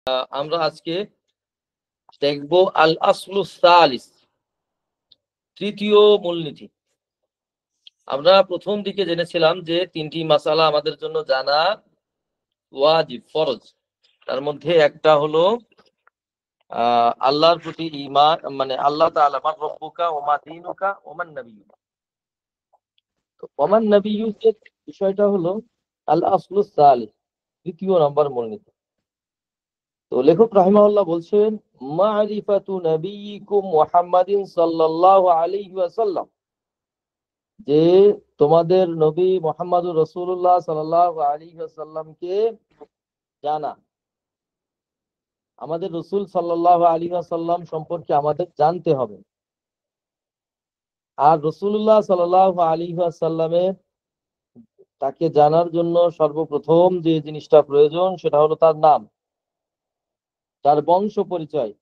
আমরা আজকে দেখব আল আসলু সালিস, তৃতীয় মূলনীতি। আমরা প্রথম দিকে জেনেছিলাম যে তিনটি মাসালা আমাদের জন্য জানা ওয়াজিব, ফরজ। তার মধ্যে একটা হলো আল্লাহর প্রতি ঈমান, মানে আল্লাহ তাআলা মান রব্বুকা ওয়া মা দীনুকা ওয়া মান নাবিয়্যুকা। তো ওয়া মান নাবিয়্যুকা বিষয়টা হলো আল আসলু সালিস, তৃতীয় নম্বর মূলনীতি। তো লেখক রাহিমাহুল্লাহ বলছেন মারিফাতু নবিয়িকুম মুহাম্মাদিন সাল্লাল্লাহু আলাইহি ওয়াসাল্লাম, যে তোমাদের নবী মুহাম্মদুর রাসূলুল্লাহ সাল্লাল্লাহু আলাইহি ওয়াসাল্লামকে জানা। আমাদের রাসূল সাল্লাল্লাহু আলাইহি ওয়াসাল্লাম সম্পর্কে আমাদের জানতে হবে। আর রাসূলুল্লাহ সাল্লাল্লাহু আলাইহি ওয়াসাল্লামের তাকে জানার জন্য সর্বপ্রথম যে জিনিসটা প্রয়োজন সেটা হলো তার নাম, তার বংশ পরিচয়।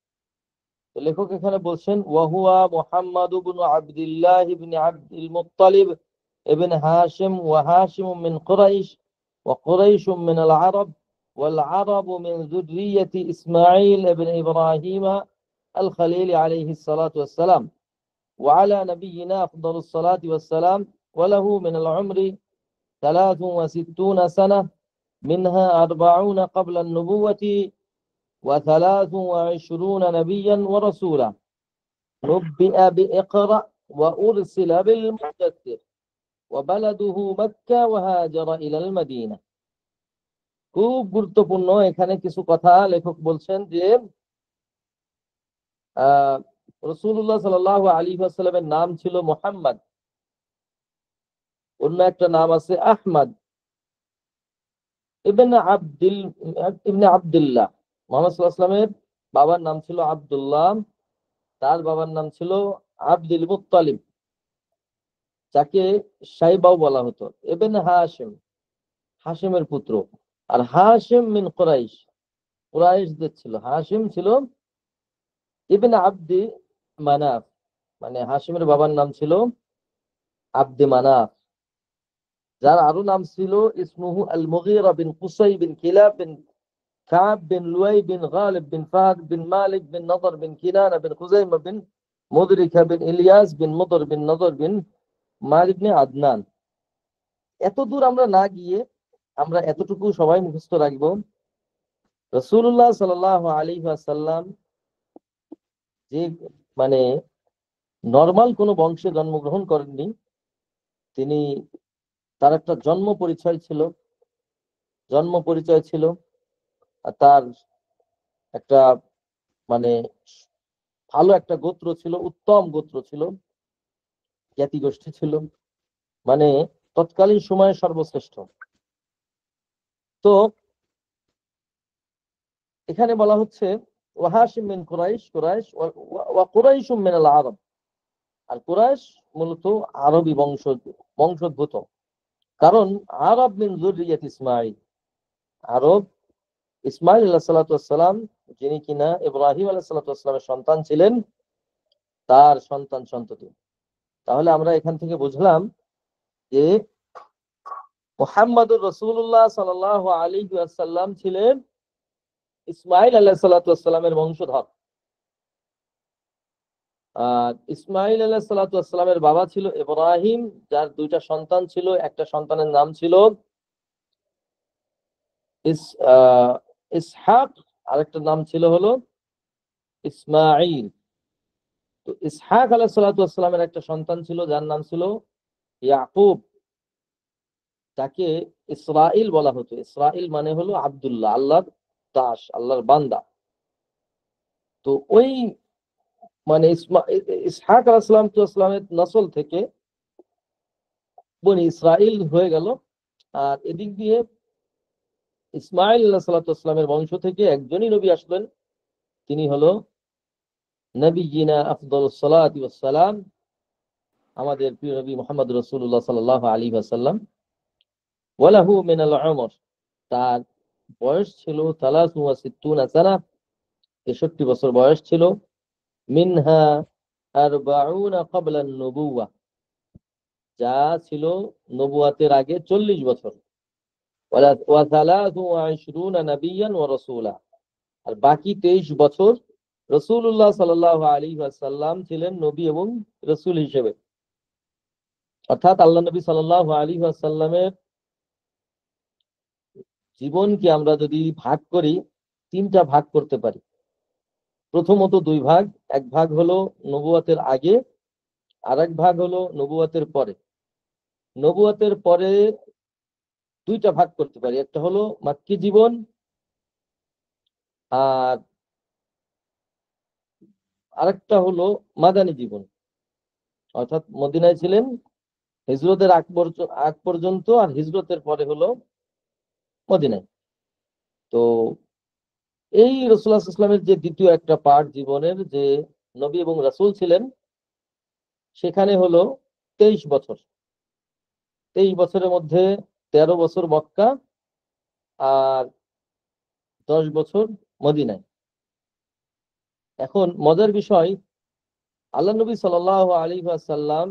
লেখক এখানে বলছেন ওয়াহুয়া মুহাম্মাদ ইবনে আব্দুল্লাহ ইবনে আব্দুল মুত্তালিব ইবনে হাশিম ওয়া হাশিম মিন কুরাইশ ওয়া কুরাইশ মিন আল আরব ওয়াল আরব মিন যুররিয়্যতি ইসমাঈল ইবনে ইব্রাহিম আল খলিল আলাইহিস সালাতু ওয়াস সালাম ওয়া আলা নাবিয়িনা আফদালুস সালাতি ওয়াস সালাম ওয়া লাহু মিন আল উমরি 63 সানাহ মিনহা 40 ক্বাবলা আন-নুবুওয়াতি و23 نبيا ورسولا نبئ بإقرأ وأرسل بالمدثر وبلده مكة وهاجر إلى المدينة। খুব গুরুত্বপূর্ণ এখানে কিছু কথা লেখক বলছেন যে রাসূলুল্লাহ সাল্লাল্লাহু আলাইহি ওয়াসাল্লামের নাম ছিল মুহাম্মদ, অন্য একটা নাম আছে আহমদ ইবনে আব্দুল্লাহ। মুহাম্মদ সাল্লাল্লাহু আলাইহি ওয়াসাল্লামের বাবার নাম ছিল আব্দুল্লাহ, তার বাবার নাম ছিল আব্দুল মুত্তালিব, যাকে সাইবাও বলা হতো। ইবনে হাশিম, হাশিমের পুত্র। আর হাশিম মিন কুরাইশ, কুরাইশদের ছিল। হাশিম ছিল ইবনে আব্দি মানাফ, মানে হাশিমের বাবার নাম ছিল আব্দে মানাফ, যার আরো নাম ছিল ইসমুহু আল মুগীরা বিন কুসাই বিন কিলাব বিন কাব বিন লুয়াই বিন গালিব বিন ফাহাদ বিন মালিক বিন নদর বিন কিনানা বিন খুজাইমা বিন মুদরিকা বিন ইলিয়াস বিন মুদর বিন নদর বিন মালিক বিন আদনান। এত দূর আমরা না গিয়ে আমরা এতটুকু সবাই মুখস্থ রাখবো, রাসূলুল্লাহ সাল্লাল্লাহু আলাইহি ওয়াসাল্লাম যে মানে নরমাল কোনো বংশে জন্মগ্রহণ করেননি। তিনি, তার একটা জন্ম পরিচয় ছিল, আর তার একটা মানে ভালো একটা গোত্র ছিল, উত্তম গোত্র ছিল, জ্ঞাতি গোষ্ঠী ছিল, মানে তৎকালীন সময়ে সর্বশ্রেষ্ঠ। তো এখানে বলা হচ্ছে ওয়াহাশিম মিন কুরাইশ, ওয়া কুরাইশ মিন আল আরব। আর কুরাইশ মূলত আরবি বংশোদ্ভূত, কারণ আরব মিন যুররিয়াত ইসমাঈল, আরব ইসমাঈল আলাইহিস সালাতু ওয়াস সালাম, যিনি কিনা ইব্রাহিম আলাইহিস সালাতু ওয়াস সালামের সন্তান ছিলেন, তার সন্তান সন্ততি। তাহলে আমরা এখান থেকে বুঝলাম যে মুহাম্মদুর রাসূলুল্লাহ সাল্লাল্লাহু আলাইহি ওয়াসাল্লাম ছিলেন ইসমাঈল আলাইহিস সালাতু ওয়াস সালামের বংশধর। ইসমাঈল আলাইহিস সালাতু ওয়াস সালামের বাবা ছিল ইব্রাহিম, যার দুইটা সন্তান ছিল। একটা সন্তানের নাম ছিল ইসহাক, আরেকটা নাম ছিল হলো ইসমাঈল। তো ইসহাক আলাইহিস সালাতু ওয়াস সালামের একটা সন্তান ছিল যার নাম ছিল ইয়াকুব, যাকে ইসরাইল বলা হতো। ইসরাইল মানে হলো আব্দুল্লাহ, আল্লাহর দাস, আল্লাহর বান্দা। তো ওই মানে ইসহাক আলাইহিস সালামের নসল থেকে বনি ইসরাইল হয়ে গেল। আর এদিক দিয়ে ইসমাঈল আলাইহিস সালামের বংশ থেকে একজনই নবী আসলেন, তিনি হলো নবিয়িনা আফদালুস সালাতি ওয়াস সালাম, আমাদের প্রিয় নবী মুহাম্মদ রাসূলুল্লাহ সাল্লাল্লাহু আলাইহি ওয়াসাল্লাম। ওয়ালাহু মিনাল উমর, তার বয়স ছিল 63 সানা, 63 বছর বয়স ছিল। মিনহা 40 ক্বাবলা আন-নুবুওয়া, যা ছিল নবুয়াতের আগে 40 বছর। ওয়া 23 নাবিয়্যান ওয়া রাসূলা, আর বাকি 23 বছর রাসূলুল্লাহ সাল্লাল্লাহু আলাইহি ওয়াসাল্লাম ছিলেন নবী এবং রাসূল হিসেবে। অর্থাৎ আল্লাহ নবী সাল্লাল্লাহু আলাইহি ওয়াসাল্লামের জীবনকে আমরা যদি ভাগ করি, 3টা ভাগ করতে পারি। প্রথমত 2 ভাগ, এক ভাগ হলো নবুয়তের আগে, আর এক ভাগ হলো নবুয়তের পরে। নবুয়তের পরে 2টা ভাগ করতে পারি, একটা হলো মাক্কি জীবন, আর আরেকটা হলো মাদানী জীবন। অর্থাৎ মদিনায় ছিলেন হিজরতের আগ পর্যন্ত, আর হিজরতের পরে হলো মদিনায়। তো এই রাসূলুল্লাহ সাল্লাল্লাহু আলাইহি ওয়াসাল্লামের যে দ্বিতীয় একটা পার্ট জীবনের, যে নবী এবং রাসূল ছিলেন, সেখানে হলো 23 বছর। 23 বছরের মধ্যে 13 বছর মক্কা আর 10 বছর মদিনায়। এখন মজার বিষয়, আল্লাহ নবী সাল্লাল্লাহু আলাইহি ওয়াসাল্লাম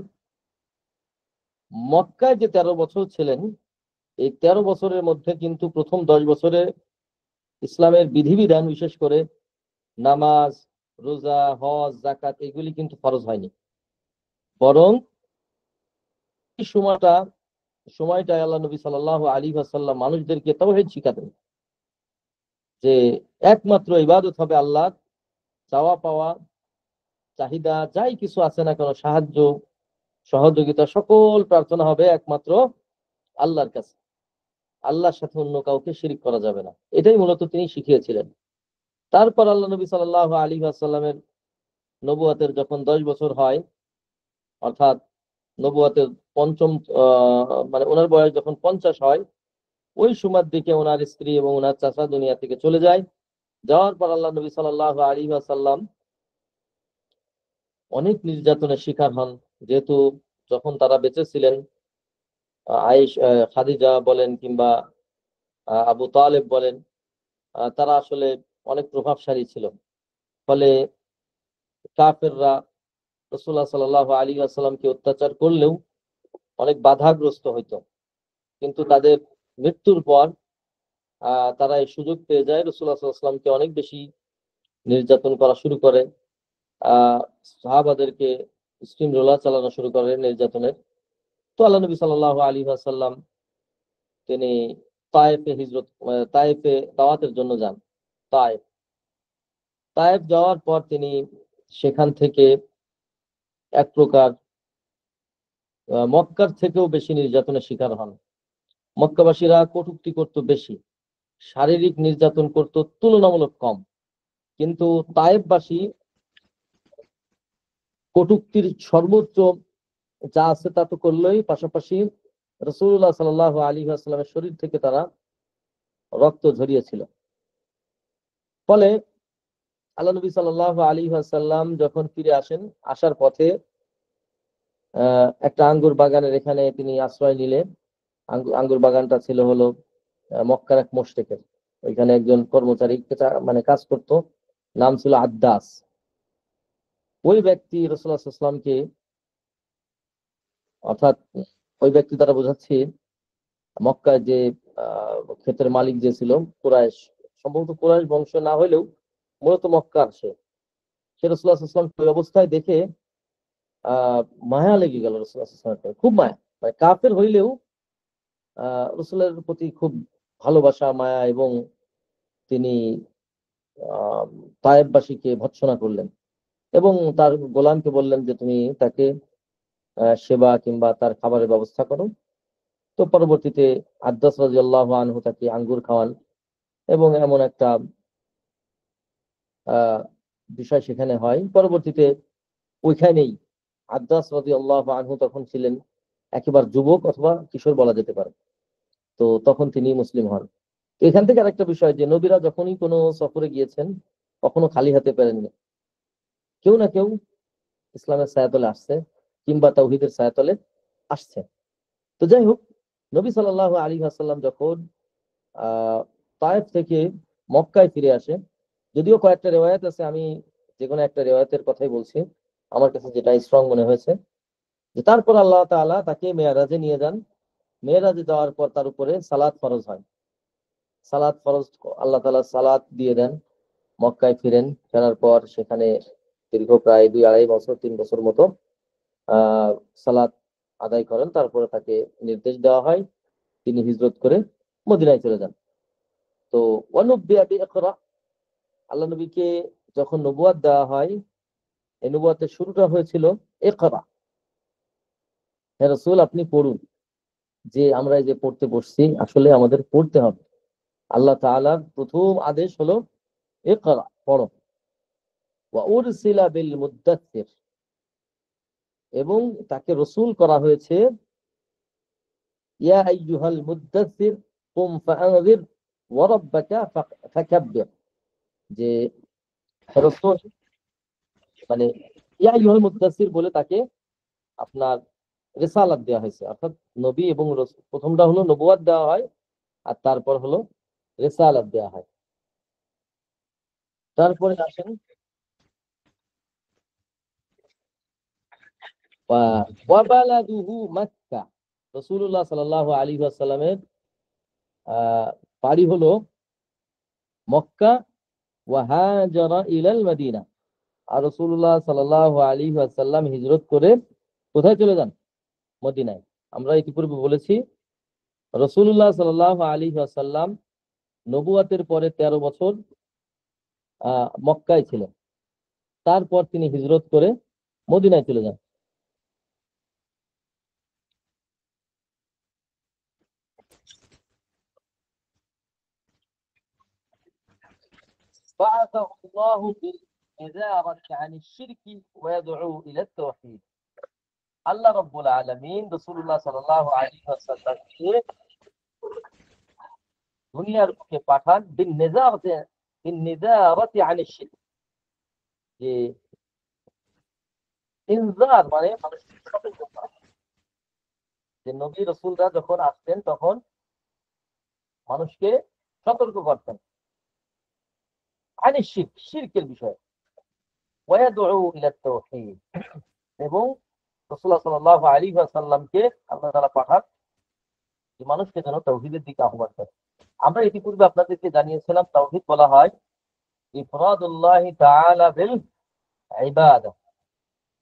মক্কায় যে 13 বছর ছিলেন, এই 13 বছরের মধ্যে কিন্তু প্রথম 10 বছরে ইসলামের বিধিবিধান, বিশেষ করে নামাজ, রোজা, হজ, যাকাত, এগুলি কিন্তু ফরজ হয়নি। বরং এই সময়টায় আল্লাহ নবী সাল্লাল্লাহু আলাইহি ওয়াসাল্লাম মানুষদেরকে তাওহীদ শিখাতেন, যে একমাত্র ইবাদত হবে আল্লাহর, চাওয়া পাওয়া, চাহিদা যাই কিছু আছে না কেন, সাহায্য, সহযোগিতা, সকল প্রার্থনা হবে একমাত্র আল্লাহর কাছে। আল্লাহর সাথে অন্য কাউকে শিরিক করা যাবে না। এটাই মূলত তিনি শিখিয়েছিলেন। তারপর আল্লাহ নবী সাল্লাল্লাহু আলাইহি ওয়াসাল্লামের নবুয়তের যখন 10 বছর হয়, অর্থাৎ নবুয়তের পঞ্চম, মানে ওনার বয়স যখন 50 হয়, ওই সময়ের দিকে ওনার স্ত্রী এবং ওনার চাচা দুনিয়া থেকে চলে যায়। যাওয়ার পর আল্লাহ নবী সাল্লাল্লাহু আলাইহি ওয়াসাল্লাম অনেক নির্যাতনের শিকার হন। যেহেতু যখন তারা বেঁচে ছিলেন, খাদিজা বলেন কিংবা আবু তালেব বলেন, তারা আসলে অনেক প্রভাবশালী ছিল। ফলে কাফেররা রাসূলুল্লাহ সাল্লাল্লাহু আলাইহি ওয়াসাল্লামকে অত্যাচার করলেও অনেক বাধাগ্রস্ত হইতো। কিন্তু তাদের মৃত্যুর পর তারা এই সুযোগ পেয়ে যায়, রাসূলুল্লাহ সাল্লাল্লাহু আলাইহি ওয়াসাল্লামকে অনেক বেশি নির্যাতন করা শুরু করে। সাহাবাদেরকে স্টিম রোলার চালানো শুরু করে নির্যাতনের। তো আল্লাহ নবী সাল্লাল্লাহু আলাইহি ওয়াসাল্লাম তিনি তায়েফে দাওয়াতের জন্য যান। তায়েফ তায়েফ যাওয়ার পর তিনি সেখান থেকে এক প্রকার মক্কার থেকেও বেশি নির্যাতনের শিকার হন। মক্কাবাসীরা কটূক্তি করত বেশি, শারীরিক নির্যাতন করত তুলনামূলক কম। কিন্তু তায়েফবাসী কটূক্তির সর্বোচ্চ যা আছে তা তো করলোই, পাশাপাশি রাসূলুল্লাহ সাল্লাল্লাহু আলাইহি ওয়াসাল্লামের শরীর থেকে তারা রক্ত ঝরিয়েছিল। ফলে আল্লাহ নবী সাল্লাল্লাহু আলাইহি ওয়াসাল্লাম যখন ফিরে আসেন, আসার পথে একটা আঙ্গুর বাগানের এখানে তিনি আশ্রয় নিলেন। আঙ্গুর বাগানটা ছিল হলো মক্কার এক মুশরিকের। ওইখানে একজন কর্মচারী মানে কাজ করত, নাম ছিল আদ্দাস। ওই ব্যক্তি রাসূলুল্লাহ সাল্লাল্লাহু আলাইহি ওয়াসাল্লামকে, অর্থাৎ ওই ব্যক্তি দ্বারা বোঝাচ্ছি মক্কায় যে ক্ষেতের মালিক যে ছিল, কুরাইশ, সম্ভবত কুরাইশ বংশ না হলেও মূলত মক্কার সে রাসূলুল্লাহ সাল্লাল্লাহু আলাইহি ওয়াসাল্লামকে ওই অবস্থায় দেখে মায়া লেগে গেল রাসূলুল্লাহ সাল্লাল্লাহু আলাইহি ওয়াসাল্লামের, খুব মায়া। মানে কাফের হইলেও রাসূলের প্রতি খুব ভালোবাসা, মায়া, এবং তিনি তায়েফবাসীকে ভৎসনা করলেন এবং তার গোলামকে বললেন যে তুমি তাকে সেবা কিংবা তার খাবারের ব্যবস্থা করো। তো পরবর্তীতে আদ্দাস রাদিয়াল্লাহু আনহু তাকে আঙ্গুর খাওয়ান, এবং এমন একটা বিষয় সেখানে হয়। পরবর্তীতে ওইখানেই আদ্দাস রাদিয়াল্লাহু আনহু তখন ছিলেন একেবারে যুবক অথবা কিশোর বলা যেতে পারে। তো তখন তিনি মুসলিম হন। এখান থেকে আরেকটা বিষয়, যে নবীরা যখনই কোনো সফরে গিয়েছেন কখনো খালি হাতে ফেরেননি। কেউ না কেউ ইসলামের ছায়াতলে আসছে কিংবা তাওহীদের ছায়াতলে আসছে। তো যাই হোক, নবী সাল্লাল্লাহু আলাইহি ওয়াসাল্লাম যখন তায়েফ থেকে মক্কায় ফিরে আসে, যদিও কয়েকটা রিওয়ায়াত আছে, আমি যেকোনো একটা রিওয়ায়াতের কথাই বলছি, আমার কাছে যেটা স্ট্রং মনে হয়েছে, যে তারপর আল্লাহ তাআলা তাকে মেরাজে নিয়ে যান। মেরাজে যাওয়ার পর তার উপরে সালাত ফরজ হয়। সালাত ফরজ, আল্লাহ তাআলা সালাত দিয়ে দেন। মক্কায় ফেরার পর সেখানে দীর্ঘ প্রায় 2-2.5 বছর 3 বছর মতো সালাত আদায় করেন। তারপরে তাকে নির্দেশ দেওয়া হয়, তিনি হিজরত করে মদিনায় চলে যান। তো ওয়ানুব্বিয়া বিইকরা, আল্লাহ নবীকে যখন নবুয়াত দেওয়া হয়, এই নবুয়াতের শুরুটা হয়েছিল ইকরা, হে রাসূল আপনি পড়ুন। যে আমরা এই যে পড়তে বসছি, আসলে আমাদের পড়তে হবে। আল্লাহ তাআলার প্রথম আদেশ হলো ইকরা, পড়ো। ওয়া উরসিলা বিল মুদ্দাথির, এবং তাকে রসুল করা হয়েছে ইয়া আইয়ুহাল মুদ্দাথির কুম ফাআনযির ওয়া রাব্বাকা ফাকাব্বির, যে রসুল মানে ইয়া আইয়ুহাল মুদ্দাথির বলে তাকে আপনার রিসালাত দেওয়া হয়েছে, অর্থাৎ নবী এবং রসুল, প্রথমটা হলো নবুয়াত দেওয়া হয় আর তারপর হলো রিসালাত দেওয়া হয়। তারপরে আসেন ওয়া বালাদুহু মক্কা, রাসূলুল্লাহ সাল্লাল্লাহু আলাইহি ওয়াসাল্লামের বাড়ি হলো মক্কা। ওয়া হাজারা ইলাল মদিনা, আর রাসূলুল্লাহ সাল্লাল্লাহু আলাইহি ওয়াসাল্লাম হিজরত করে কোথায় চলে যান? মদিনায়। আমরা ইতিপূর্বে বলেছি রাসূলুল্লাহ সাল্লাল্লাহু আলাইহি ওয়াসাল্লাম নবুয়াতের পরে 13 বছর মক্কায় ছিলেন, তারপর তিনি হিজরত করে মদিনায় চলে যান। بعثه الله بالنذارة عن الشرك ويدعو إلى التوحيد। আল্লাহ রাব্বুল আলামিন রাসূলুল্লাহ সাল্লাল্লাহু আলাইহি ওয়াসাল্লামকে দুনিয়ার বুকে পাঠান বিন-নিযারাতি আনিশ শিরক, যে ইনজার মানে মানুষকে সতর্ক করা। যে নবী রাসূলরা যখন আসতেন তখন মানুষকে সতর্ক করতেন আনিশ শিরক, শিরকের বিষয়ে, ওয়ায়াদউ ইলা তাওহীদ, এবং রাসূলুল্লাহ সাল্লাল্লাহু আলাইহি ওয়াসাল্লামকে আল্লাহ তাআলা পাঠান যে মানুষকে যেন তাওহীদের দিকে আহ্বান করে। আমরা ইতিপূর্বে আপনাদেরকে জানিয়েছিলাম তাওহীদ বলা হয় ইফরাদুল্লাহি তাআলা বিল ইবাদা,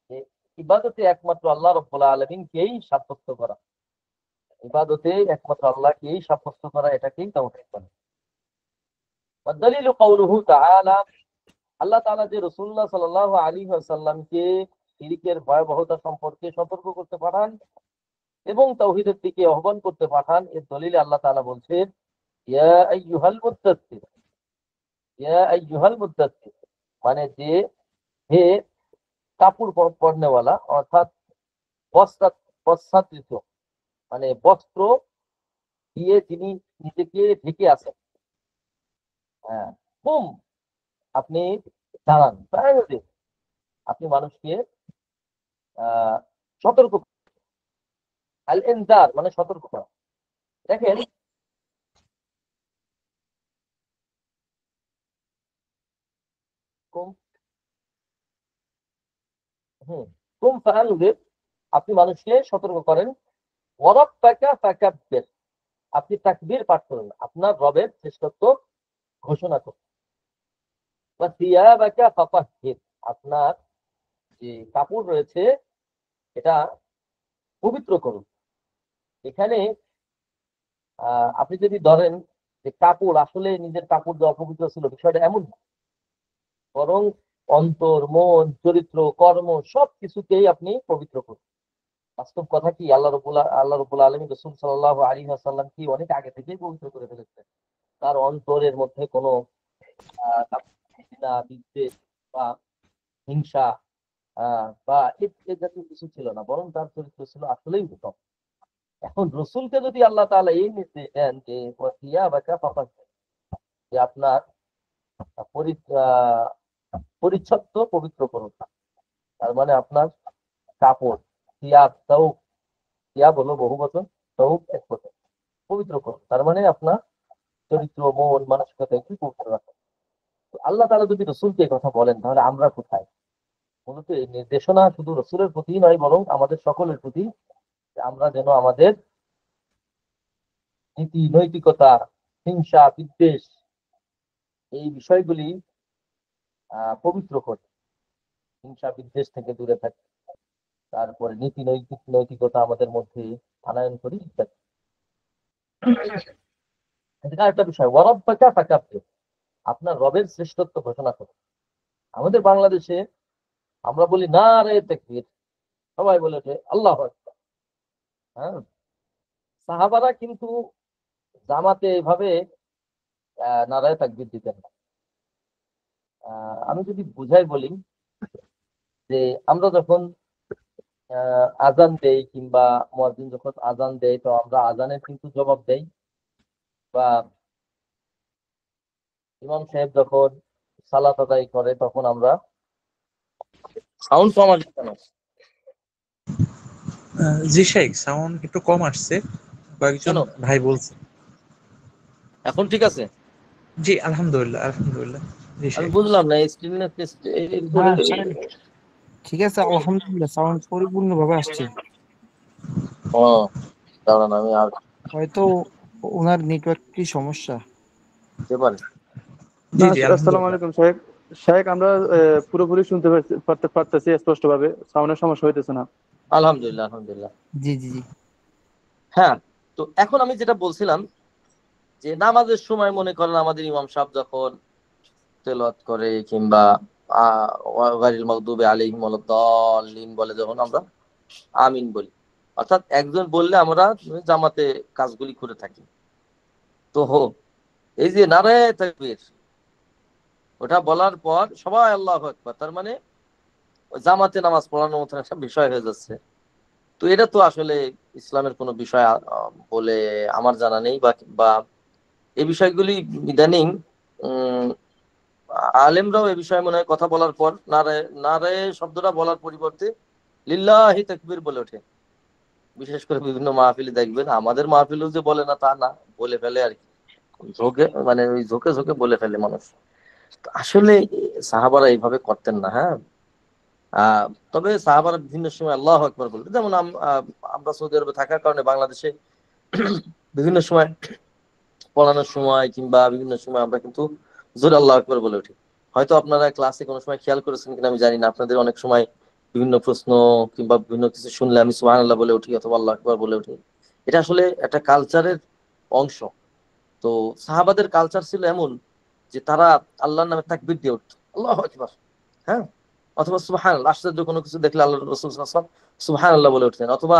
যে ইবাদতে একমাত্র আল্লাহ রাব্বুল আলামিনকেই সাব্যস্ত করা, ইবাদতে একমাত্র আল্লাহকেই সাব্যস্ত করা, এটাকেই তাওহীদ বলে। ওয়াদ-দালিলু কাওলুহু তাআলা, আল্লাহ তাআলা যে রাসূলুল্লাহ সাল্লাল্লাহু আলাইহি ওয়াসাল্লামকে শিরকের ভয়াবহতা সম্পর্কে সতর্ক করতে পাঠান এবং তাওহীদের দিকে আহ্বান করতে পাঠান, এর দলিলে আল্লাহ তাআলা বলছেন ইয়া আইয়ুহাল মুদ্দাথির, ইয়া আইয়ুহাল মুদ্দাথির মানে যে হে কাপড় পরনেওয়ালা, অর্থাৎ বস্ত্রাচ্ছাদিত, মানে বস্ত্র দিয়ে যিনি নিজেকে ঢেকে আছেন। হ্যাঁ, হুম, আপনি জানান, আপনি মানুষকে সতর্ক, আল ইনজার মানে সতর্ক করা। দেখেন কুম কুম ফাআনযির, আপনি মানুষকে সতর্ক করেন। ওয়ারাব্বাকা ফাকাব্বির, আপনি তাকবীর পাঠ করেন, আপনার রবের শ্রেষ্ঠত্ব ঘোষণা করুন। ওয়া সিয়াবাকা ফাতাহহির, আপনার যে কাপড় রয়েছে এটা পবিত্র করুন। এখানে আপনি যদি ধরেন যে কাপড় আসলে নিজের কাপড় দিয়ে অপবিত্র ছিল, বিষয়টা এমন না, বরং অন্তর, মন, চরিত্র, কর্ম সবকিছুকেই আপনি পবিত্র করুন। বাস্তব কথা কি, আল্লাহ রাব্বুল আলামিন রাসূল সাল্লাল্লাহু আলাইহি ওয়াসাল্লাম কি অনেক আগে থেকেই পবিত্র করে ফেলেছেন। তার অন্তরের মধ্যে কোনো ঘৃণা, বিদ্বেষ বা হিংসা বা এ জাতীয় কিছু ছিল না, বরং তার চরিত্র ছিল আসলেই উত্তম। এখন রসুলকে যদি আল্লাহ তাআলা এই নির্দেশ দেন যে ওয়াসিয়াবাকা ফাতাহহির, যে আপনার পরিচ্ছন্ন পবিত্র করুন, তার মানে আপনার কাপড়, সিয়াব হলো বহু বচন, তাওব এক বচন, পবিত্র করুন, তার মানে আপনার চরিত্র, মন, মানসিকতা একটু পবিত্র রাখুন। তো আল্লাহ তাআলা যদি রসুলকে এই কথা বলেন, তাহলে আমরা কোথায়? মূলত এই নির্দেশনা শুধু রসুলের প্রতি নয়, বরং আমাদের সকলের প্রতি, যে আমরা যেন আমাদের নীতি নৈতিকতা, হিংসা, বিদ্বেষ, এই বিষয়গুলি পবিত্র করে, হিংসা বিদ্বেষ থেকে দূরে থাকি, তারপরে নীতি নৈতিকতা আমাদের মধ্যে আনায়ন করি ইত্যাদি। এটা একটা বিষয়, ওয়ারাব্বাকা ফাকাব্বির, আপনার রবের শ্রেষ্ঠত্ব ঘোষণা করো। আমাদের বাংলাদেশে আমরা বলি নারে তাকবীর, সবাই বলে ওঠে আল্লাহু আকবার। হ্যাঁ, সাহাবারা কিন্তু জামাতে এভাবে নারায়ে তাকবীর দিতেন না। আমি যদি বুঝাই বলি যে আমরা যখন আজান দেই কিংবা মুয়াজ্জিন যখন আজান দেয়, তো আমরা আজানের কিন্তু জবাব দেই, বা ইমাম সাহেব যখন সালাত আদায় করে তখন আমরা সাউন্ড কম আসছে কেন? জি শেখ, সাউন্ড একটু কম আসছে, কয়েকজন কেন ভাই বলছে। এখন ঠিক আছে? জি আলহামদুলিল্লাহ আলহামদুলিল্লাহ। জি আমি শেখ। বুঝলাম না স্ক্রিনে হ্যাঁ স্যার, ঠিক আছে আলহামদুলিল্লাহ, সাউন্ড পরিপূর্ণভাবে আসছে। ও দাঁড়ান, আমি আর হয়তো ওনার নেটওয়ার্ক কি সমস্যা। হতে পারে। জি জি আসসালামু আলহামদুলিল্লাহ। আলাইকুম শেখ। শেখ, আমরা পুরোপুরি শুনতে পারতেছি স্পষ্টভাবে, সাউন্ডের সমস্যা হইতেছে না। আলহামদুলিল্লাহ আলহামদুলিল্লাহ। জি জি জি। হ্যাঁ, তো এখন আমি যেটা বলছিলাম যে নামাজের সময় মনে করেন আমাদের ইমাম সাহেব যখন তেলাওয়াত করে কিংবা গায়রিল মাগদুবি আলাইহিম ওয়ালাদ-দাল্লিন বলে, যখন আমরা আমিন বলি, অর্থাৎ একজন বললে আমরা জামাতে কাজগুলি করে থাকি। তো এই যে নারায়ে তাকবীর, ওটা বলার পর সবাই আল্লাহু আকবার, তার মানে জামাতে নামাজ পড়ানোর মতো একটা বিষয় হয়ে যাচ্ছে। তো এটা তো আসলে ইসলামের কোনো বিষয় বলে আমার জানা নেই, বা এই বিষয়গুলি ইদানিং আলেমরাও এই বিষয়ে মনে হয় কথা বলার পর নারায়ে নারায়ে শব্দটা বলার পরিবর্তে লিল্লাহি তাকবীর বলে ওঠে। বিশেষ করে বিভিন্ন মাহফিলে দেখবেন, আমাদের মাহফিলেও যে বলে না তা না, বলে ফেলে আর কি, ঝোঁকে, মানে ওই ঝোঁকে ঝোঁকে বলে ফেলে মানুষ। তো আসলে সাহাবারা এইভাবে করতেন না। হ্যাঁ, তবে সাহাবারা বিভিন্ন সময় আল্লাহু আকবার বলতেন। যেমন আমরা সৌদি আরবে থাকার কারণে বাংলাদেশে বিভিন্ন সময় পড়ানোর সময় কিংবা বিভিন্ন সময় আমরা কিন্তু জোরে আল্লাহু আকবার বলে উঠি। হয়তো আপনারা ক্লাসে কোনো সময় খেয়াল করেছেন কিনা আমি জানি না, আপনাদের অনেক সময় বিভিন্ন প্রশ্ন কিংবা বিভিন্ন কিছু শুনলে আমি সুবহানাল্লাহ বলে উঠি অথবা আল্লাহু আকবার বলে উঠি। এটা আসলে একটা কালচারের অংশ। তো সাহাবাদের কালচার ছিল এমন যে তারা আল্লাহর নামে তাকবীর দিয়ে উঠত, আল্লাহু আকবার। হ্যাঁ, অথবা সুবহানাল্লাহ, আশ্চর্য কোনো কিছু দেখলে আল্লাহ রাসূল সাল্লাল্লাহু আলাইহি ওয়াসাল্লাম সুবহানাল্লাহ বলে উঠতেন। অথবা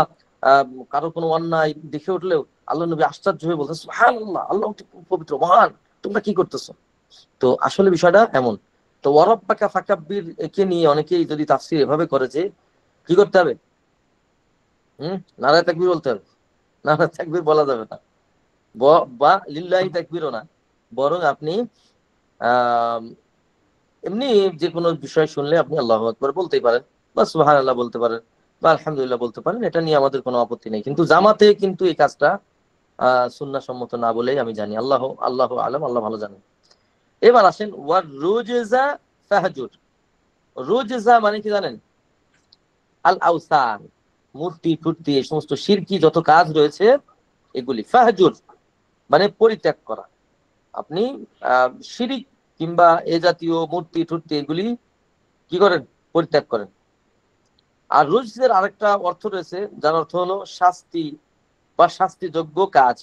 কারো কোনো অন্যায় দেখে উঠলেও আল্লাহ নবী আশ্চর্য হয়ে বলতেন সুবহানাল্লাহ, আল্লাহ পবিত্র মহান, তোমরা কি করতেছো? তো আসলে বিষয়টা এমন। তো ওয়ারাব্বাকা ফাকাব্বির একে নিয়ে অনেকেই যদি তাফসীর এভাবে করে যে কি করতে হবে, নারায়ে তাকবীর বলতে হবে। নারায়ে তাকবীর বলা যাবে না, বা লিল্লাহি তাকবীরও না, বরং আপনি আহ এমনি যে কোনো বিষয় শুনলে আপনি আল্লাহু আকবার বলতেই পারেন, বা সুবহানাল্লাহ বলতে পারেন, বা আলহামদুলিল্লাহ বলতে পারেন। এটা নিয়ে আমাদের কোনো আপত্তি নেই। কিন্তু জামাতে কিন্তু এই কাজটা সুন্নাহ সম্মত না বলেই আমি জানি। আল্লাহু আলাম, আল্লাহ ভালো জানেন। এবার আসেন ওয়ার রুজা ফাহজুর। রুজা মানে কি জানেন? আল আওসান, মূর্তি টুর্তি, এই সমস্ত শিরকি যত কাজ রয়েছে এগুলি ফাহজুর মানে পরিত্যাগ করা। আপনি শিরিক কিংবা এ জাতীয় মূর্তি টুর্তি এগুলি কি করেন? পরিত্যাগ করেন। আর রুজসের আরেকটা অর্থ রয়েছে, যার অর্থ হলো শাস্তি বা শাস্তিযোগ্য কাজ।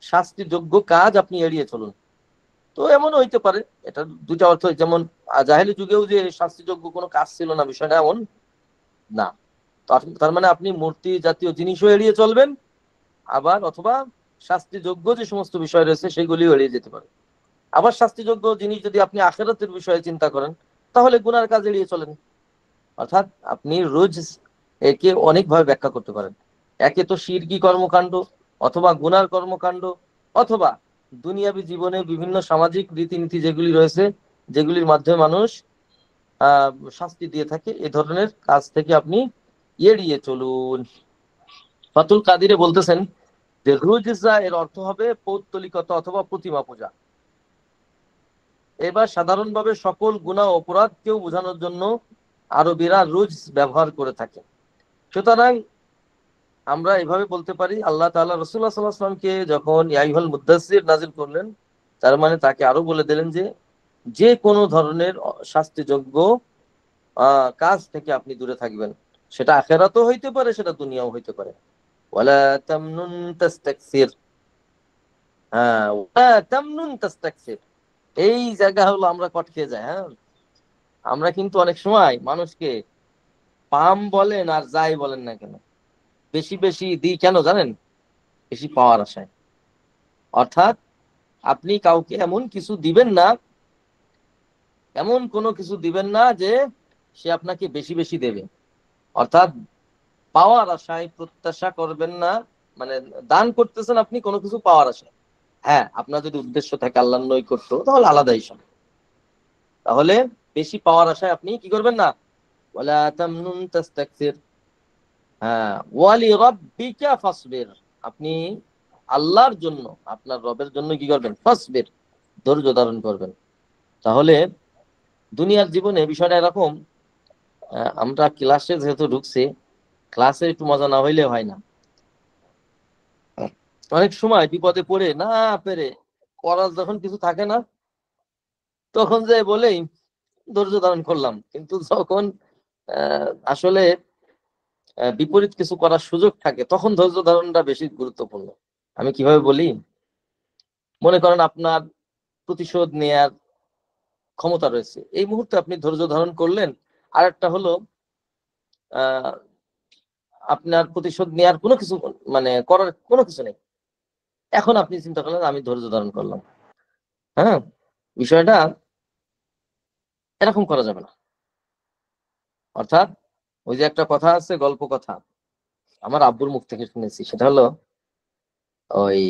শাস্তিযোগ্য কাজ আপনি এড়িয়ে চলুন। তো এমন হইতে পারে, এটা দুইটা অর্থ। যেমন জাহেলি যুগেও যে শাস্তিযোগ্য কোনো কাজ ছিল না, বিষয়টা এমন না। তার মানে আপনি মূর্তি জাতীয় জিনিসও এড়িয়ে চলবেন, আবার অথবা শাস্তিযোগ্য যে সমস্ত বিষয় রয়েছে সেগুলিও এড়িয়ে যেতে পারে। আবার শাস্তিযোগ্য জিনিস যদি আপনি আখিরাতের বিষয়ে চিন্তা করেন, তাহলে গুনার কাজ এড়িয়ে চলেন। অর্থাৎ আপনি রোজ একে অনেকভাবে ব্যাখ্যা করতে পারেন। একে তো শিরকি কর্মকাণ্ড, অথবা গুনার কর্মকাণ্ড, অথবা দুনিয়াবী জীবনে বিভিন্ন সামাজিক রীতিনীতি যেগুলি রয়েছে, যেগুলির মাধ্যমে মানুষ শাস্তি দিয়ে থাকে, এ ধরনের কাজ থেকে আপনি এড়িয়ে চলুন। ফাতুল কাদিরে বলতেছেন যে রুজা এর অর্থ হবে পৌত্তলিকতা অথবা প্রতিমা পূজা। এবার সাধারণভাবে সকল গুনাহ অপরাধকেও বোঝানোর জন্য আরবিরা রুজ ব্যবহার করে থাকে। সুতরাং আমরা এভাবে বলতে পারি, আল্লাহ তাআলা রাসূলুল্লাহ সাল্লাল্লাহু আলাইহি ওয়াসাল্লামকে যখন ইয়া আইয়ুহাল মুদ্দাসসির নাযিল করলেন, তার মানে তাকে আরো বলে দিলেন যে যে কোনো ধরনের শাস্তিযোগ্য কাজ থেকে আপনি দূরে থাকবেন। সেটা আখিরাতও হইতে পারে, সেটা দুনিয়াও হইতে পারে। ওয়ালা তামনুন তাস্তাকসির। হ্যাঁ, ওয়ালা তামনুন তাস্তাকসির, এই জায়গা হলো আমরা কট খেয়ে যাই। হ্যাঁ, আমরা কিন্তু অনেক সময় মানুষকে পাম বলেন আর যাই বলেন না কেন, বেশি বেশি দিই কেন জানেন? বেশি পাওয়ার আশায়। অর্থাৎ আপনি কাউকে এমন কিছু দিবেন না, এমন কোনো কিছু দিবেন না যে সে আপনাকে বেশি বেশি দেবে। অর্থাৎ পাওয়ার আশায় প্রত্যাশা করবেন না। মানে দান করতেছেন আপনি কোনো কিছু পাওয়ার আশায়। হ্যাঁ, আপনার যদি উদ্দেশ্য থাকে আল্লাহর নৈকট্য, তাহলে আলাদা হিসাব। তাহলে বেশি পাওয়ার আশায় আপনি কি করবেন না। ওয়ালা তামনুন তাস্তাকসির। হ্যাঁ, ওয়ালি রাব্বিকা ফাসবির। আপনি আল্লাহর জন্য, আপনার রবের জন্য কি করবেন? ফাসবির, ধৈর্য ধারণ করবেন। তাহলে দুনিয়ার জীবনে বিষয়টা এরকম, আমরা ক্লাসে যেহেতু ঢুকছি, ক্লাসে একটু মজা না হইলে হয় না। অনেক সময় বিপদে পড়ে না পেরে, করার যখন কিছু থাকে না, তখন যে বলেই ধৈর্য ধারণ করলাম, কিন্তু যখন আসলে বিপরীত কিছু করার সুযোগ থাকে, তখন ধৈর্য ধারণটা বেশি গুরুত্বপূর্ণ। আমি কিভাবে বলি, মনে করেন আপনার প্রতিশোধ নেয়ার ক্ষমতা রয়েছে, এই মুহূর্তে আপনি ধৈর্য ধারণ করলেন। আর একটা হলো আহ আপনার প্রতিশোধ নেয়ার কোনো কিছু, মানে করার কোনো কিছু নেই, এখন আপনি চিন্তা করলেন আমি ধৈর্য ধারণ করলাম। হ্যাঁ, বিষয়টা এরকম করা যাবে না। অর্থাৎ ওই যে একটা কথা আছে, গল্প কথা, আমার আব্বুর মুখ থেকে শুনেছি। সেটা হলো, ওই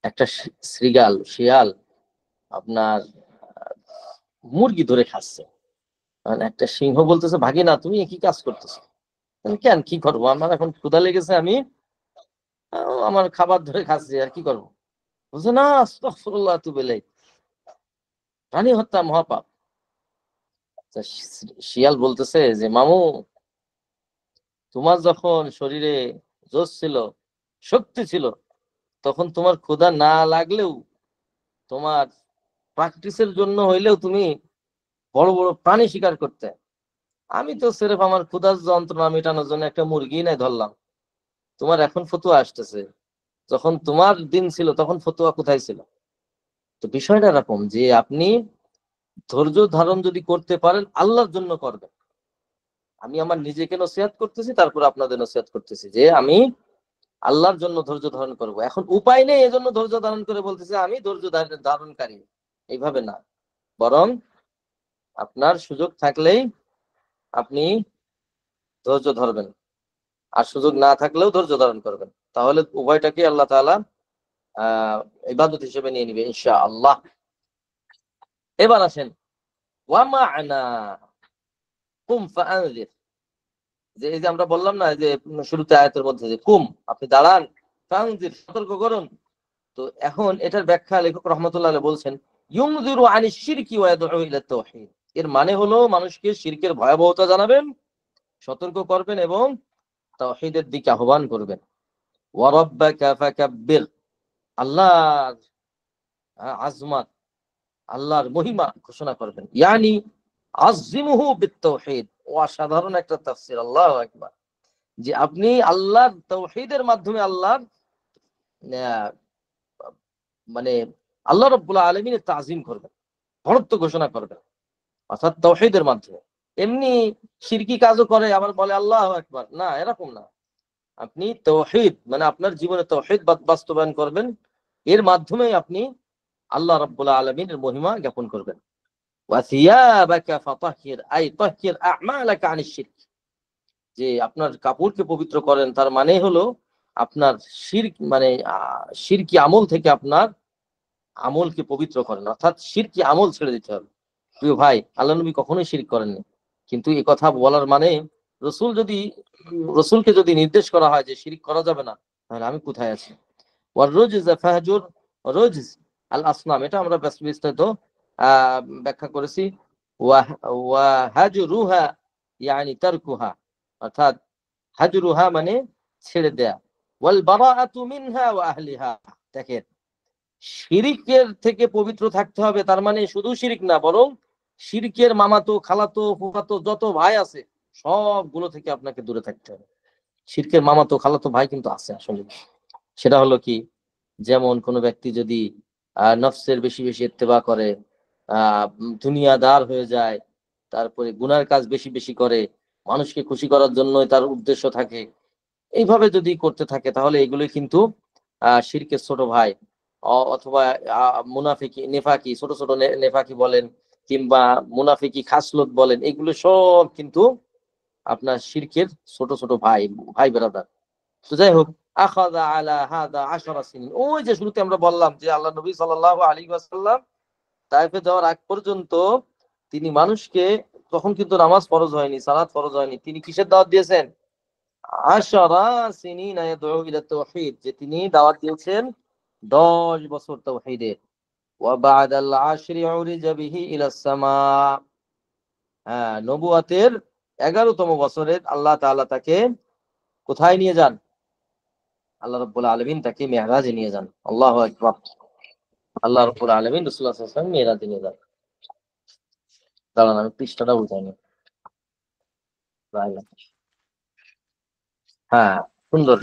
একটা শিয়াল আপনার মুরগি ধরে খাচ্ছে। মানে একটা সিংহ বলতেছে, ভাগিনা তুমি কি কাজ করতেছো? কেন, কি করবো, আমার এখন ক্ষুধা লেগেছে, আমি আমার খাবার ধরে খাচ্ছি, আর কি করবো? বলছে না, আস্তাগফিরুল্লাহ তুবু ইলাইহি, প্রাণী হত্যা মহাপাপ। তা শিয়াল বলতেছে যে মামু, তোমার যখন শরীরে জোশ ছিল, শক্তি ছিল, তখন তোমার ক্ষুধা না লাগলেও, তোমার প্র্যাকটিসের জন্য হইলেও তুমি বড় বড় প্রাণী শিকার করতে। আমি তো সিরেফ আমার ক্ষুধার যন্ত্রণা মেটানোর জন্য একটা মুরগি নাই ধরলাম। তোমার এখন ফতুয়া আসতেছে, যখন তোমার দিন ছিল তখন ফতুয়া কোথায় ছিল? তো বিষয়টা এরকম যে আপনি ধৈর্য ধারণ যদি করতে পারেন, আল্লাহর জন্য করবেন। আমি আমার নিজেকে নসিহত করতেছি, তারপর আপনাদের নসিহত করতেছি যে আমি আল্লাহর জন্য ধৈর্য ধারণ করব। এখন উপায় নেই, এজন্য ধৈর্য ধারণ করে বলতেছে আমি ধৈর্য ধারণকারী, এইভাবে না। বরং আপনার সুযোগ থাকলেই আপনি ধৈর্য ধরবেন, আর সুযোগ না থাকলেও ধৈর্য ধারণ করবেন। তাহলে উভয়টাকে আল্লাহ তাআলা ইবাদত হিসেবে নিয়ে নিবে ইনশাআল্লাহ। এবার আসেন, ওয়া মা'না কুম ফাআনজির। যে এই যে আমরা বললাম না যে শুরুতে আয়াতের মধ্যে যে কুম, আপনি দাঁড়ান, ফাআনজির, সতর্ক করুন। তো এখন এটার ব্যাখ্যা লেখক রহমতুল্লাহ আলাইহি বলছেন, ইউনজিরু আনিশ শিরকি ওয়া ইয়াদউ ইলা তাওহীদ। এর মানে হলো মানুষকে শিরকের ভয়াবহতা জানাবেন, সতর্ক করবেন এবং তাওহীদের দিকে আহ্বান করবেন। ওয়া রাব্বাকা ফাকাব্বির, আল্লাহর আজমত, আল্লাহর মহিমা ঘোষণা করবেন। ইয়ানি আযিমুহু বিত-তাওহীদ। অসাধারণ একটা তাফসীর, আল্লাহু আকবার। যে আপনি আল্লাহর তাওহীদের মাধ্যমে আল্লাহর আহ, মানে আল্লাহ রাব্বুল আলামিনের তাযীম করবেন, বড়ত্ব ঘোষণা করবেন, অর্থাৎ তাওহীদের মাধ্যমে। এমনি শিরকি কাজও করে আবার বলে আল্লাহু আকবার, না, এরকম না। আপনি তাওহীদ মানে আপনার জীবনে তাওহীদ বাস্তবায়ন করবেন, এর মাধ্যমে আপনি আল্লাহ রাব্বুল আলামিনের মহিমা জ্ঞাপন করবেন। ওয়া সিয়াবাকা ফাতাহহির, আই তাহহির আ'মালাকা আনিশ শিরক। যে আপনার কাপড়কে পবিত্র করেন, তার মানে হলো আপনার শিরক, মানে শিরকি আমল থেকে আপনার আমলকে পবিত্র করেন, অর্থাৎ শিরকি আমল ছেড়ে দিতে হবে। প্রিয় ভাই, আল্লাহ নবী কখনোই শিরক করেননি, কিন্তু এই কথা বলার মানে রসুলকে যদি নির্দেশ করা হয় যে শিরক করা যাবে না, তাহলে আমি কোথায় আছি? ওয়ার রুজজ ফাহজুর, রুজজ আল আসনাম, এটা আমরা বিস্তারিত ব্যাখ্যা করেছি। ওয়া হাজরুহা ইয়ানি তারকুহা, অর্থাৎ হাজরুহা মানে ছেড়ে দেয়া, ওয়াল বারাআতু মিনহা ওয়া আহলিহা। দেখেন, শিরিকের থেকে পবিত্র থাকতে হবে, তার মানে শুধু শিরিক না, বরং শিরকের মামাতো, খালাতো, ফুফাতো যত ভাই আছে সবগুলো থেকে আপনাকে দূরে থাকতে হবে। শিরকের মামাতো, খালাতো ভাই কিন্তু আছে আসলে। সেটা হলো কি, যেমন কোনো ব্যক্তি যদি নফসের বেশি বেশি ইত্তেবা করে, দুনিয়াদার হয়ে যায়, তারপরে গুনার কাজ বেশি বেশি করে, মানুষকে খুশি করার জন্য তার উদ্দেশ্য থাকে, এইভাবে যদি করতে থাকে তাহলে এগুলোই কিন্তু শিরকের ছোট ভাই। অথবা মুনাফিকি, নেফাকি, ছোট ছোট নেফাকি বলেন কিংবা মুনাফিকি খাসলত বলেন, এগুলো সব কিন্তু আপনার শিরকের ছোট ছোট ভাই, ভাই বেরাদার। তো যাই হোক, আখাযা আলা হাযা 10 সিনিন, ওই যে শুরুতে আমরা বললাম যে আল্লাহ নবী সাল্লাল্লাহু আলাইহি ওয়াসাল্লাম তায়েফে যাওয়ার আগ পর্যন্ত তিনি মানুষকে, তখন কিন্তু নামাজ ফরজ হয়নি, সালাত ফরজ হয়নি, তিনি কিসের দাওয়াত দিয়েছেন? 10 সিনিনা ইয়াদউ ইলা তাওহীদ, যে তিনি দাওয়াত দিয়েছেন 10 বছর তাওহীদের। ওয়া বা'দাল 10 উরিজা বিহি ইলা সামা, হ্যাঁ, নবুয়াতের 11তম বছরে আল্লাহ তাআলা তাকে কোথায় নিয়ে যান? আল্লাহ রাব্বুল আলামিন তাকে মেরাজে নিয়ে যান। আল্লাহু আকবার। আল্লাহ রাব্বুল আলামিন রাসূলুল্লাহ সাল্লাল্লাহু আলাইহি ওয়াসাল্লাম মেরাজে নিয়ে যান। দাঁড়ান, আমি পৃষ্ঠাটা বুঝাইনি। হ্যাঁ, সুন্দর।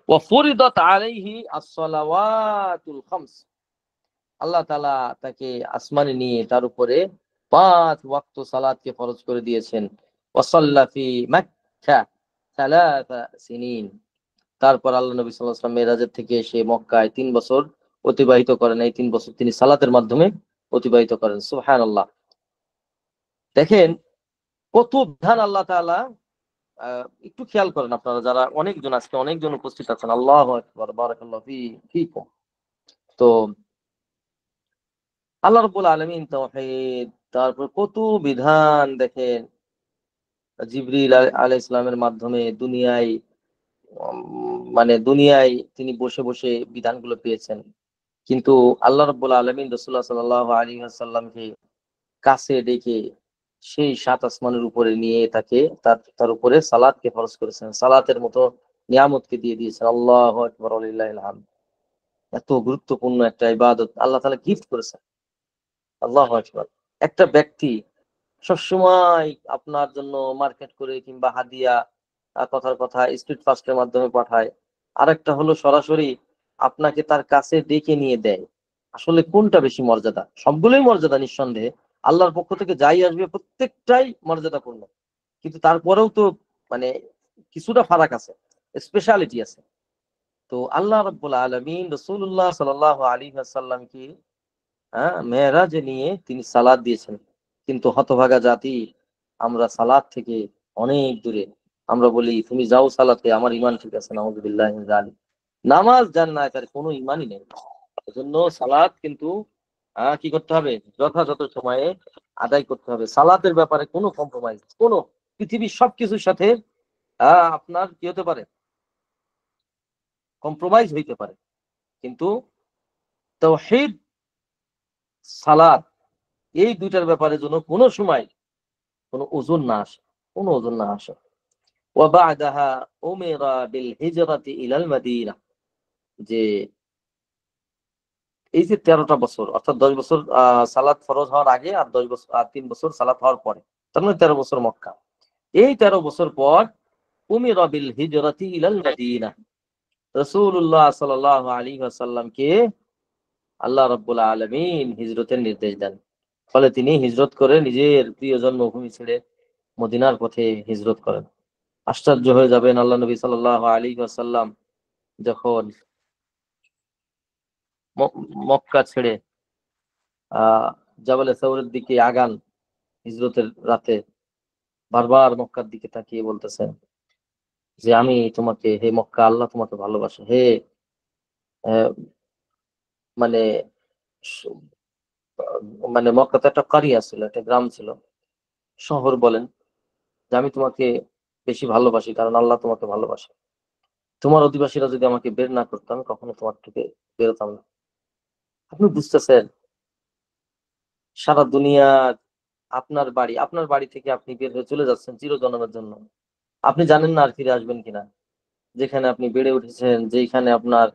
ওয়া ফুরিদাত আলাইহি আস-সালাওয়াতুল খামস, আল্লাহ তাআলা তাকে আসমানে নিয়ে তার উপরে 5 ওয়াক্ত সালাতকে ফরজ করে দিয়েছেন। ওয়া সাল্লা ফি মক্কা 3 সিনিন, তারপর আল্লাহ নবী সাল্লাল্লাহু আলাইহি ওয়াসাল্লাম মেরাজের থেকে এসে মক্কায় 3 বছর অতিবাহিত করেন। এই 3 বছর তিনি সালাতের মাধ্যমে অতিবাহিত করেন। সুবহানাল্লাহ। দেখেন কত বিধান আল্লাহ তাআলা, একটু খেয়াল করেন আপনারা যারা অনেকজন, আজকে অনেকজন উপস্থিত আছেন। আল্লাহু আকবার, বারাকাল্লাহু ফীকুম। তো আল্লাহ রাব্বুল আলামিন তাওহীদ, তারপর কত বিধান দেখেন জিবরিল আলাইহিস সালামের মাধ্যমে দুনিয়ায়, মানে দুনিয়ায় তিনি বসে বসে বিধানগুলো পেয়েছেন। কিন্তু আল্লাহ রাব্বুল আলামিন রাসূলুল্লাহ সাল্লাল্লাহু আলাইহি ওয়াসাল্লামকে কাছে ডেকে সেই 7 আসমানের উপরে নিয়ে তাকে তার উপরে সালাতকে ফরজ করেছেন। সালাতের মতো নিয়ামতকে দিয়ে দিয়েছেন। আল্লাহু আকবার, ওয়ালিল্লাহিল হামদ। এত গুরুত্বপূর্ণ একটা ইবাদত আল্লাহ তাআলা গিফট করেছেন। আল্লাহু আকবার। একটা ব্যক্তি সবসময় আপনার জন্য মার্কেট করে কিংবা হাদিয়া, কথার কথা স্ট্রিট ফাস্টের মাধ্যমে পাঠায়। আরেকটা হলো সরাসরি আপনাকে তার কাছে ডেকে নিয়ে দেয়। আসলে কোনটা বেশি মর্যাদা? সবগুলোই মর্যাদা নিঃসন্দেহে। আল্লাহর পক্ষ থেকে যাই আসবে প্রত্যেকটাই মর্যাদাপূর্ণ। কিন্তু তারপরেও তো মানে কিছুটা ফারাক আছে, স্পেশালিটি আছে। তো আল্লাহ রাব্বুল আলামিন রাসূলুল্লাহ সাল্লাল্লাহু আলাইহি ওয়াসাল্লামকে মেরাজে নিয়ে তিনি সালাত দিয়েছেন। কিন্তু হতভাগা জাতি, আমরা সালাত থেকে অনেক দূরে। আমরা বলি তুমি যাও সালাতে, আমার ঈমান ঠিক আছে, নাউযুবিল্লাহি মিন যালিক। নামাজ যার নাই তার কোনো ঈমানই নেই। এজন্য সালাত কিন্তু কি করতে হবে? যথাযথ সময়ে আদায় করতে হবে। সালাতের ব্যাপারে কোনো কম্প্রোমাইজ, কোনো পৃথিবীর সবকিছুর সাথে আপনার কি হতে পারে? কম্প্রোমাইজ হইতে পারে। কিন্তু তাওহীদ, সালাত, এই দুইটার ব্যাপারে যেন কোনো সময় কোনো ওজন না আসে, কোনো ওজন না আসে। ওয়া বা'দাহা উমিরা বিল হিজরাতি ইলাল মাদিনা, যে এই যে 13টা বছর, অর্থাৎ 10 বছর সালাত ফরজ হওয়ার আগে আর 10 বছর আর 3 বছর সালাত হওয়ার পরে, তার মানে 13 বছর মক্কা। এই 13 বছর পর উমিরা বিল হিজরাতি ইলাল মাদিনা, রাসূলুল্লাহ সাল্লাল্লাহু আলাইহি ওয়াসাল্লামকে আল্লাহ রাব্বুল আলামিন হিজরতের নির্দেশ দেন। ফলে তিনি হিজরত করে নিজের প্রিয় জন্মভূমি ছেড়ে মদিনার পথে হিজরত করেন। আশ্চর্য হয়ে যাবেন, আল্লাহ নবী সাল্লাল্লাহু আলাইহি ওয়াসাল্লাম যখন মক্কা ছেড়ে আহ জাবালে সাউরের দিকে আগান হিজরতের রাতে, বারবার মক্কার দিকে তাকিয়ে বলতেছেন যে আমি তোমাকে, হে মক্কা, আল্লাহ তোমাকে ভালোবাসে। হে আহ, মানে স- মানে মক্কাতে একটা কারিয়া ছিল, একটা গ্রাম ছিল, শহর বলেন, যে আমি তোমাকে বেশি ভালোবাসি কারণ আল্লাহ তোমাকে ভালোবাসে। তোমার অধিবাসীরা যদি আমাকে বের না করতাম কখনো তোমার থেকে বেরোতাম না। আপনি বুঝতেছেন, সারা দুনিয়া আপনার বাড়ি থেকে আপনি বের হয়ে চলে যাচ্ছেন চিরজন্মের জন্য। আপনি জানেন না আর ফিরে আসবেন কিনা। যেখানে আপনি বেড়ে উঠেছেন, যেখানে আপনার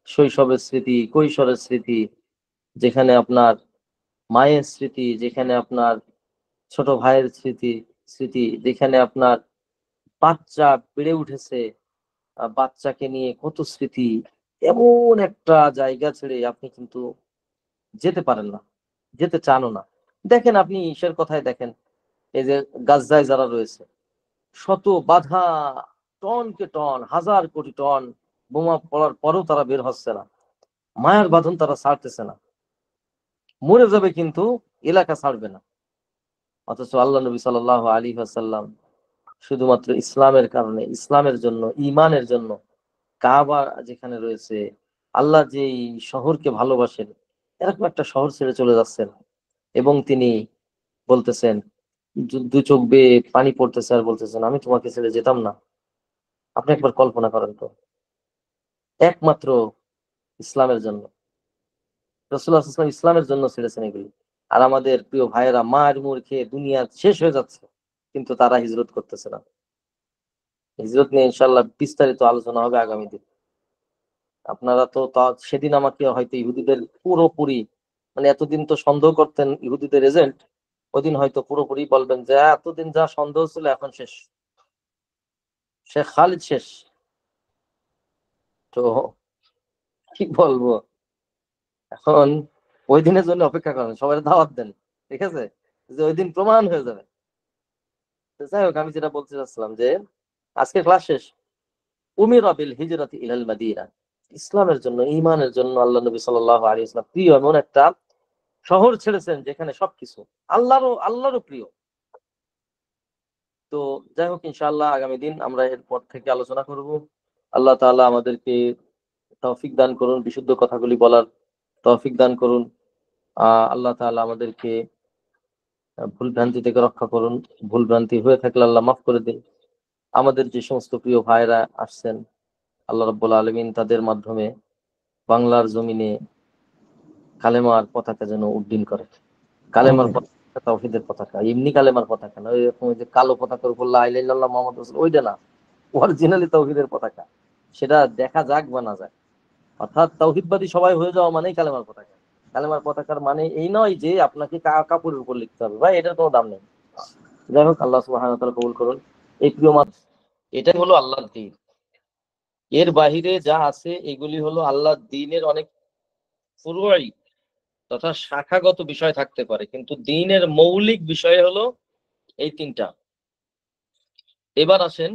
শৈশবের স্মৃতি, কৈশোরের স্মৃতি, যেখানে আপনার মায়ের স্মৃতি, যেখানে আপনার ছোট ভাইয়ের স্মৃতি, যেখানে আপনার বাচ্চা বেড়ে উঠেছে, বাচ্চাকে নিয়ে কত স্মৃতি। এমন একটা জায়গা ছেড়ে আপনি কিন্তু যেতে পারেন না, যেতে চানও না। দেখেন আপনি ঈশ্বর কথায় দেখেন, এই যে গাজায় যারা রয়েছে, শত বাধা, টনকে টন, হাজার কোটি টন বোমা পড়ার পরেও তারা বের হচ্ছে না, মায়ার বাঁধন তারা ছাড়তেছে না। মরে যাবে কিন্তু এলাকা ছাড়বে না। অথচ আল্লাহ নবী সাল্লাল্লাহু আলাইহি ওয়াসাল্লাম শুধুমাত্র ইসলামের কারণে, ইসলামের জন্য, ঈমানের জন্য, কাবা যেখানে রয়েছে, আল্লাহ যে এই শহরকে ভালোবাসেন, এরকম একটা শহর ছেড়ে চলে যাচ্ছেন। এবং তিনি বলতেছেন, দু চোখ বেয়ে পানি পড়তেছে আর বলতেছেন, আমি তোমাকে ছেড়ে যেতাম না। আপনি একবার কল্পনা করেন তো, একমাত্র ইসলামের জন্য। রাসূলুল্লাহ সাল্লাল্লাহু আলাইহি ওয়াসাল্লাম ইসলামের জন্য ছেড়েছেন এগুলি। আর আমাদের প্রিয় ভাইয়েরা মার মুর খেয়ে দুনিয়া শেষ হয়ে যাচ্ছে, কিন্তু তারা হিজরত করতেছে না। হিজরত নিয়ে ইনশাআল্লাহ বিস্তারিত আলোচনা হবে আগামী দিন। আপনারা তো সেদিন আমাকে হয়তো ইহুদিদের পুরোপুরি, মানে এতদিন তো সন্দেহ করতেন ইহুদিদের এজেন্ট, ওদিন হয়তো পুরোপুরি বলবেন যে এতদিন যা সন্দেহ ছিল এখন শেষ, শেখ খালিদ শেষ। তো কি বলবো এখন, ওই দিনের জন্য অপেক্ষা করেন, সবাই দাওয়াত দেন, ঠিক আছে, যে ওই দিন প্রমাণ হয়ে যাবে। তো যাই হোক, আমি যেটা বলতে চাচ্ছিলাম যে আজকে ক্লাস শেষ। উমিরা বিল হিজরাতি ইলাল মাদিনা, ইসলামের জন্য, ঈমানের জন্য আল্লাহ নবী সাল্লাল্লাহু আলাইহি ওয়াসাল্লাম প্রিয় এমন একটা শহর ছেড়েছেন যেখানে সবকিছু আল্লাহরও প্রিয়। তো যাই হোক, ইনশাআল্লাহ আগামী দিন আমরা এরপর থেকে আলোচনা করব। আল্লাহ তাআলা আমাদেরকে তৌফিক দান করুন, বিশুদ্ধ কথাগুলি বলার তৌফিক দান করুন। আল্লাহ তাআলা আমাদেরকে ভুল ভ্রান্তি থেকে রক্ষা করুন। ভুল ভ্রান্তি হয়ে থাকলে আল্লাহ মাফ করে দিন। আমাদের যে সমস্ত প্রিয় ভাইরা আসছেন, আল্লাহ রাব্বুল আলামিন তাদের মাধ্যমে বাংলার জমিনে কালেমার পতাকা যেন উড্ডীন করে। কালেমার পতাকা তাওহীদের পতাকা, এমনি কালেমার পতাকা না, এরকম যে কালো পতাকার উপর লা ইলাহা ইল্লাল্লাহ মুহাম্মাদুর রাসূল, ওইটা না, অরিজিনালি তাওহীদের পতাকা। সেটা দেখা যাক বা না যাক, অর্থাৎ তাওহীদবাদী সবাই হয়ে যাওয়া মানেই কালেমার পতাকা। কালেমার পতাকার মানে এই নয় যে আপনাকে কাপড়ের উপর লিখতে হবে, ভাই এটার কোনো দাম নেই। যাই হোক, আল্লাহ সুবহানাহু ওয়া তাআলা কবুল করুন। এই প্রিয় মানুষ, এটাই হলো আল্লাহর দ্বীন। এর বাহিরে যা আছে এগুলি হলো আল্লাহর দ্বীনের অনেক ফুরুই তথা শাখাগত বিষয় থাকতে পারে, কিন্তু দ্বীনের মৌলিক বিষয় হলো এই তিনটা। এবার আসেন